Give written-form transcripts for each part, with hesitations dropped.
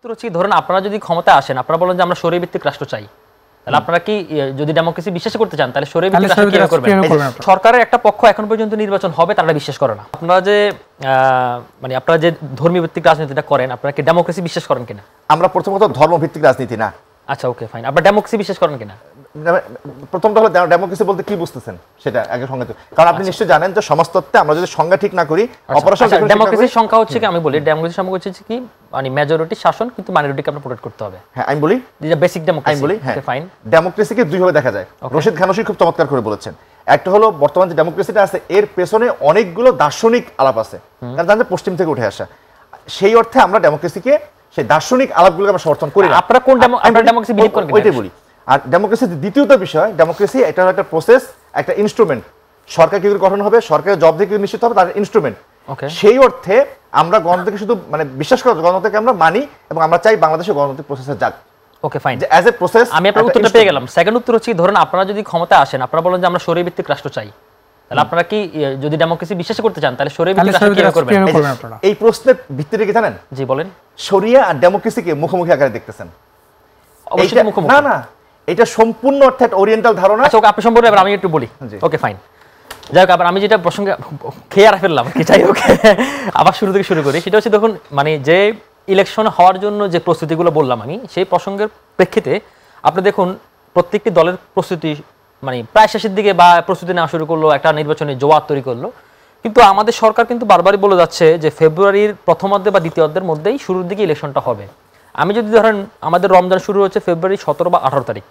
ধরেন আপনারা যদি ক্ষমতা আসেন, আপনারা বলেন যে আমরা শরীয় ভিত্তিক রাষ্ট্র চাই, তাহলে আপনারা কি যদি ডেমোক্রেসি বিশ্বাস করতে চান তাহলে শরীয় ভিত্তিক রাষ্ট্র কিভাবে করবেন? সরকারের একটা পক্ষ এখন পর্যন্ত নির্বাচন হবে তারা বিশ্বাস করে না। আপনারা যে মানে আপনারা যে ধর্মীয় ভিত্তিক রাজনীতিটা করেন, আপনারা কি ডেমোক্রেসি বিশ্বাস করেন কিনা? আমরা প্রথমত ধর্ম ভিত্তিক রাজনীতি না। আচ্ছা, ওকে, ফাইন। আপনারা ডেমোক্রেসি বিশ্বাস করেন কিনা? প্রথমত হলো ডেমোক্রেসি বলতে কি বুঝতেছেন সেটা আগে সংজ্ঞা, কারণ আপনি নিশ্চয়ই জানেন যে সমাজতত্ত্বে আমরা যদি সংজ্ঞা ঠিক না করি, অপারেশন ডেমোক্রেসির সংখ্যা হচ্ছে কি, আমি বলি ডেমোক্রেসির সংখ্যা হচ্ছে কি, মানে মেজরিটি শাসন কিন্তু মাইনরিটিকে আমরা প্রোটেক্ট করতে হবে। হ্যাঁ, আমি বলি যেটা বেসিক ডেমোক্রেসি। আমি বলি হ্যাঁ, ফাইন। ডেমোক্রেসিকে দুই ভাবে দেখা যায়। রশিদ খানসি খুব চমৎকার করে বলেছেন। একটা হলো বর্তমান যে ডেমোক্রেসিটা আছে এর পেছনে অনেকগুলো দার্শনিক আলাপ আছে, কারণ জানেন পশ্চিম থেকে উঠে আসা। সেই অর্থে আমরা ডেমোক্রেসিকে সেই দার্শনিক আলাপগুলোকে আমরা সমর্থন করি না। আপনারা কোন ডেমোক্রেসি বিলিভ করেন? ওইটাই বলি। আর ডেমোক্রেসির দ্বিতীয়ত বিষয়, ডেমোক্রেসি এটা একটা প্রসেস, একটা ইনস্ট্রুমেন্ট। সরকার কি করে গঠন হবে, সরকারের জব থেকে নিশ্চিত হবে, তার ইনস্ট্রুমেন্ট। সেই অর্থে আমরা গণতন্ত্রকে শুধু মানে বিশ্বাস করি, গণতন্ত্রকে আমরা মানি এবং আমরা চাই বাংলাদেশে গণতান্ত্রিক প্রসেসে যাক। ওকে, ফাইন। অ্যাজ এ প্রসেস আমি আপনার উত্তরটা পেয়ে গেলাম। সেকেন্ড উত্তর হচ্ছে ধরুন আপনারা যদি ক্ষমতা আসেন, আপনারা বলেন যে আমরা শরীয় ভিত্তিক রাষ্ট্র চাই, তাহলে আপনারা কি যদি ডেমোক্রেসি বিশ্বাস করতে চান তাহলে শরীয় ভিত্তিক রাষ্ট্র কিভাবে করবেন? এই প্রশ্নের ভিত্তিতে কি জানেন? জি বলেন। শরিয়া আর ডেমোক্রেসিকে মুখোমুখি আকারে দেখতেছেন? অবশ্যই মুখোমুখি। না না, এটা সম্পূর্ণ অর্থাৎ ওরিয়েন্টাল ধারণা। আচ্ছা, ওকে, আপনি সম্পূর্ণ এবার আমি একটু বলি। ওকে, ফাইন। যাই হোক, আবার আমি যেটা প্রসঙ্গে খেয়ে আর ফেললাম কি, যাই হোক আবার শুরু থেকে শুরু করি। সেটা হচ্ছে দেখুন, মানে যে ইলেকশন হওয়ার জন্য যে প্রস্তুতিগুলো বললাম আমি, সেই প্রসঙ্গের প্রেক্ষিতে আপনি দেখুন প্রত্যেকটি দলের প্রস্তুতি মানে প্রায় শেষের দিকে বা প্রস্তুতি নেওয়া শুরু করলো, একটা নির্বাচনী জোয়ার তৈরি করলো। কিন্তু আমাদের সরকার কিন্তু বারবারই বলে যাচ্ছে যে ফেব্রুয়ারির প্রথমার্ধে বা দ্বিতীয়ার্ধের মধ্যেই শুরুর দিকে ইলেকশনটা হবে। আমি যদি ধরেন আমাদের রমজান শুরু হচ্ছে ফেব্রুয়ারি 17 বা 18 তারিখ।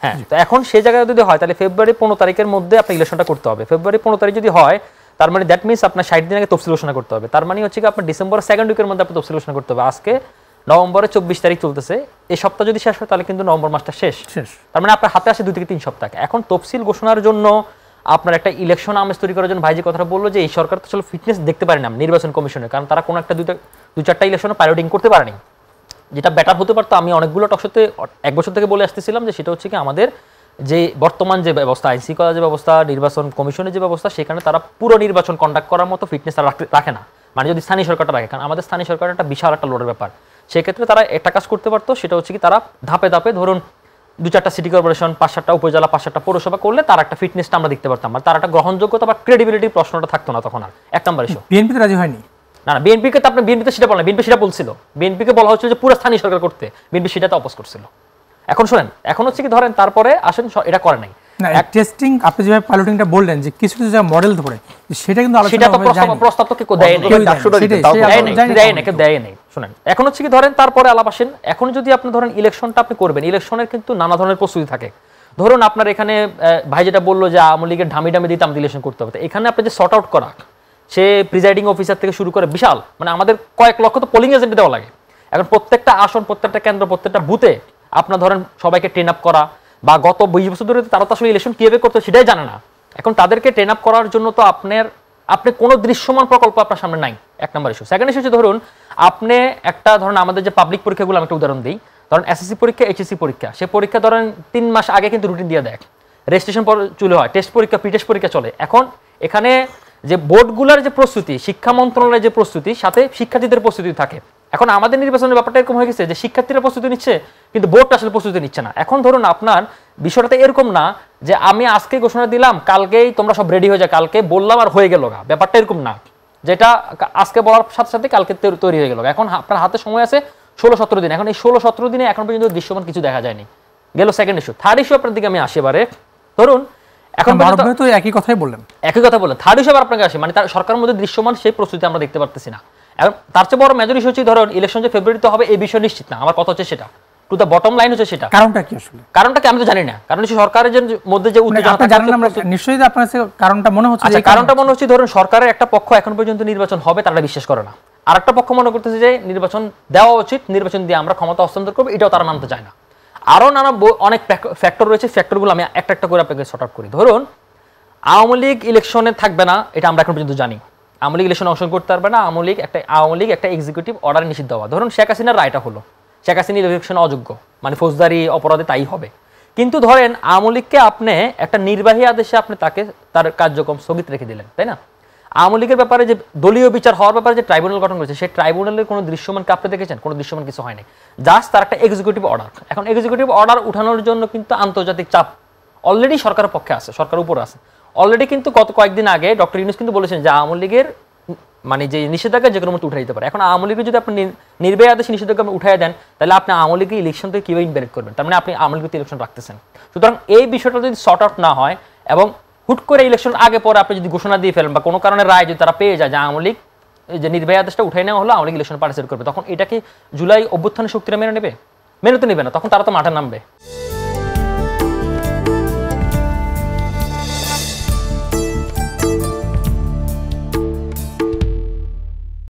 হ্যাঁ, তো এখন সেই জায়গায় যদি হয় তাহলে ফেব্রুয়ারি 15 তারিখের মধ্যে আপনি ইলেকশনটা করতে হবে। ফেব্রুয়ারি 15 তারিখ যদি হয়, তার মানে দ্যাট মিনস আপনার 60 দিন আগে তফসিল ঘোষণা করতে হবে। তার মানে হচ্ছে কি আপনার ডিসেম্বরের সেকেন্ড উইকের মধ্যে আপনি তফসিল ঘোষণা করতে হবে। আজকে নভেম্বরের 24 তারিখ চলতেছে, এই সপ্তাহ যদি শেষ হয় তাহলে কিন্তু নভেম্বর মাসটা শেষ। তার মানে আপনার হাতে আসে 2 থেকে 3 সপ্তাহ। এখন তফসিল ঘোষণার জন্য আপনার একটা ইলেকশন আমেজ তৈরি করার জন্য ভাই যে কথাটা বললো যে এই সরকার তো আসলে ফিটনেস দেখতে পারে না নির্বাচন কমিশনে, কারণ তারা কোনো একটা 2-4টা ইলেকশনে পাইলটিং করতে পারেনি। যেটা বেটার হতে পারতো, আমি অনেকগুলো টকশোতে 1 বছর থেকে বলে আসতেছিলাম যে সেটা হচ্ছে কি আমাদের যে বর্তমান যে ব্যবস্থা, আইন শৃঙ্খলা যে ব্যবস্থা, নির্বাচন কমিশনের যে ব্যবস্থা, সেখানে তারা পুরো নির্বাচন কন্ডাক্ট করার মতো ফিটনেস তারা রাখে না। মানে যদি স্থানীয় সরকারটা রাখে, কারণ আমাদের স্থানীয় সরকার একটা বিশাল একটা লোডের ব্যাপার। সেক্ষেত্রে তারা একটা কাজ করতে পারতো, সেটা হচ্ছে কি তারা ধাপে ধাপে ধরুন 2-4টা সিটি কর্পোরেশন, 5-7টা উপজেলা, 5-7টা পৌরসভা করলে তার একটা ফিটনেসটা আমরা দেখতে পারতাম, আর তার একটা গ্রহণযোগ্যতা বা ক্রেডিবিলিটির প্রশ্নটা থাকতো না তখন আর। 1 নম্বর ইস্যু। বিএনপি তো রাজি হয়নি। না না, বিএনপিকে তো আপনি বিএনপি সেটা বলেন, বিএনপি সেটা বলছিল, বিএনপিকে বলা হচ্ছিল যে পুরো স্থানীয় সরকার করতে, বিএনপি সেটাতে অপোজ করছিল। এখন শুনেন, এখন হচ্ছে কি ধরেন তারপরে আসেন এটা করে নাই না, টেস্টিং আপনি যেভাবে পাইলটিংটা বললেন যে কিছু কিছু মডেল ধরে, সেটা কিন্তু আলোচনা সেটা তো প্রস্তাব তো কেউ দেয় নাই, কেউ দেয় নাই। শুনেন, এখন হচ্ছে কি ধরেন তারপরে আলাপ আসেন। এখন যদি আপনি ধরেন ইলেকশনটা আপনি করবেন, ইলেকশনের কিন্তু নানা ধরনের প্রস্তুতি থাকে। ধরুন আপনার এখানে ভাই যেটা বললো যে আওয়ামী লীগের ঢামি দিতে আমাদের ইলেকশন করতে হবে, এখানে আপনি যে সর্ট আউট করা, সে প্রিজাইডিং অফিসার থেকে শুরু করে বিশাল, মানে আমাদের কয়েক লক্ষ তো পোলিং এজেন্ট দেওয়া লাগে। এখন প্রত্যেকটা আসন, প্রত্যেকটা কেন্দ্র, প্রত্যেকটা বুথে আপনার ধরেন সবাইকে ট্রেন আপ করা, বা গত 20 বছর ধরে তারা তো আসলে ইলেকশন কিভাবে করতে সেটাই জানে না। এখন তাদেরকে ট্রেন আপ করার জন্য তো আপনি কোনো দৃশ্যমান প্রকল্প আপনার সামনে নাই। 1 নম্বর ইস্যু। সেকেন্ড ইস্যু হচ্ছে ধরুন আপনি একটা ধরুন আমাদের যে পাবলিক পরীক্ষাগুলো, আমি একটা উদাহরণ দিই। ধরেন এসএসসি পরীক্ষা, এইচএসসি পরীক্ষা, সে পরীক্ষা ধরেন 3 মাস আগে কিন্তু রুটিন দিয়ে দেয়, রেজিস্ট্রেশন চলে হয়, টেস্ট পরীক্ষা, প্রি টেস্ট পরীক্ষা চলে। এখন এখানে যে বোর্ডগুলোর যে প্রস্তুতি, শিক্ষা মন্ত্রণালয়ের যে প্রস্তুতি, সাথে শিক্ষার্থীদের প্রস্তুতি থাকে। এখন আমাদের নির্বাচনের ব্যাপারটা এরকম হয়ে গেছে যে শিক্ষার্থীরা প্রস্তুতি নিচ্ছে কিন্তু বোর্ডটা আসলে প্রস্তুতি নিচ্ছে না। এখন ধরুন আপনার বিষয়টা এরকম না যে আমি আজকে ঘোষণা দিলাম, কালকেই তোমরা সব রেডি হয়ে যায়, কালকে বললাম আর হয়ে গেল। ব্যাপারটা এরকম না, যেটা আজকে বলার সাথে সাথে কালকে তৈরি হয়ে গেল। এখন আপনার হাতে সময় আছে 16-17 দিন। এখন এই 16-17 দিনে এখন পর্যন্ত দৃশ্যমান কিছু দেখা যায়নি। গেল সেকেন্ড ইস্যু। থার্ড ইস্যু আপনার দিকে আমি আসি এবারে। ধরুন এখন তো একই কথাই বললেন। থার্ড ইস্যু আবার আপনাকে আসে, মানে তার সরকারের মধ্যে দৃশ্যমান সেই প্রস্তুতি আমরা দেখতে পারতেছি না। এখন তার চেয়ে বড় মেজর ইস্যু হচ্ছে ধরুন ইলেকশন যে ফেব্রুয়ারিতে হবে এই বিষয় নিশ্চিত না। আমার কথা হচ্ছে সেটা টু দ্য বটম লাইন হচ্ছে সেটা। কারণটা কি আসলে? কারণটা কি আমি তো জানি না। কারণ হচ্ছে সরকারের মধ্যে যে উত্তেজনা আপনি জানেন, আমরা নিশ্চয়ই আপনার কাছে কারণটা মনে হচ্ছে। আচ্ছা, কারণটা মনে হচ্ছে ধরুন সরকারের একটা পক্ষ এখন পর্যন্ত নির্বাচন হবে তারা বিশ্বাস করে না, আরেকটা পক্ষ মনে করতেছে যে নির্বাচন দেওয়া উচিত, নির্বাচন দিয়ে আমরা ক্ষমতা হস্তান্তর করবো, এটাও তারা মানতে চায় না। আরো নানা অনেক ফ্যাক্টর রয়েছে, ফ্যাক্টরগুলো আমি একটা একটা করে আপনাকে শর্ট আউট করি। ধরুন আওয়ামী লীগ ইলেকশনে থাকবে না, এটা আমরা এখন পর্যন্ত জানি। আওয়ামী লীগ ইলেকশনে অংশগ্রহণ করতে পারবে না। আওয়ামী লীগ একটা এক্সিকিউটিভ অর্ডার নিষিদ্ধ হওয়া। ধরুন শেখ হাসিনার রায়টা হলো, শেখ হাসিনা ইলেকশনে অযোগ্য, মানে ফৌজদারি অপরাধে তাই হবে। কিন্তু ধরেন আওয়ামী লীগকে আপনি একটা নির্বাহী আদেশে আপনি তার কার্যক্রম স্থগিত রেখে দিলেন, তাই না? আওয়ামী লীগের ব্যাপারে যে দলীয় বিচার হওয়ার ব্যাপারে যে ট্রাইব্যুনাল গঠন করেছে সেই ট্রাইব্যুনালের কোনো দৃশ্যমানকে আপনি দেখেছেন? কোনো দৃশ্যমান কিছু হয়নি, জাস্ট তার একটা এক্সিকিউটিভ অর্ডার। এখন এক্সিকিউটিভ অর্ডার উঠানোর জন্য কিন্তু আন্তর্জাতিক চাপ অলরেডি সরকারের পক্ষে আছে, সরকারের উপর আছে অলরেডি। কিন্তু গত কয়েকদিন আগে ডক্টর ইউনূস কিন্তু বলেছেন যে আওয়ামী লীগের মানে যে নিষেধাজ্ঞা যে কোনো মতো উঠে দিতে পারে। এখন আওয়ামী লীগের যদি আপনি নির্বাহী আদেশে নিষেধাজ্ঞা উঠাই দেন, তাহলে আপনি আওয়ামী লীগের ইলেকশন থেকে কীভাবে ইনভাইট করবেন? তার মানে আপনি আওয়ামী লীগের ইলেকশন রাখতেছেন। সুতরাং এই বিষয়টা যদি শর্ট আউট না হয় এবং হুট করে ইলেকশন আগে পরে আপনি যদি ঘোষণা দিয়ে ফেলেন বা কোনো কারণে রায় যদি তারা পেয়ে যায় যে আওয়ামী লীগ যে নির্বাহী আদেশটা উঠাই নেওয়া হলো, আওয়ামী লীগ ইলেকশন পার্টিসিপেট করবে, তখন এটা কি জুলাই অভ্যুত্থানের শক্তিরা মেনে নেবে? মেনে তো নেবে না, তখন তারা তো মাঠে নামবে।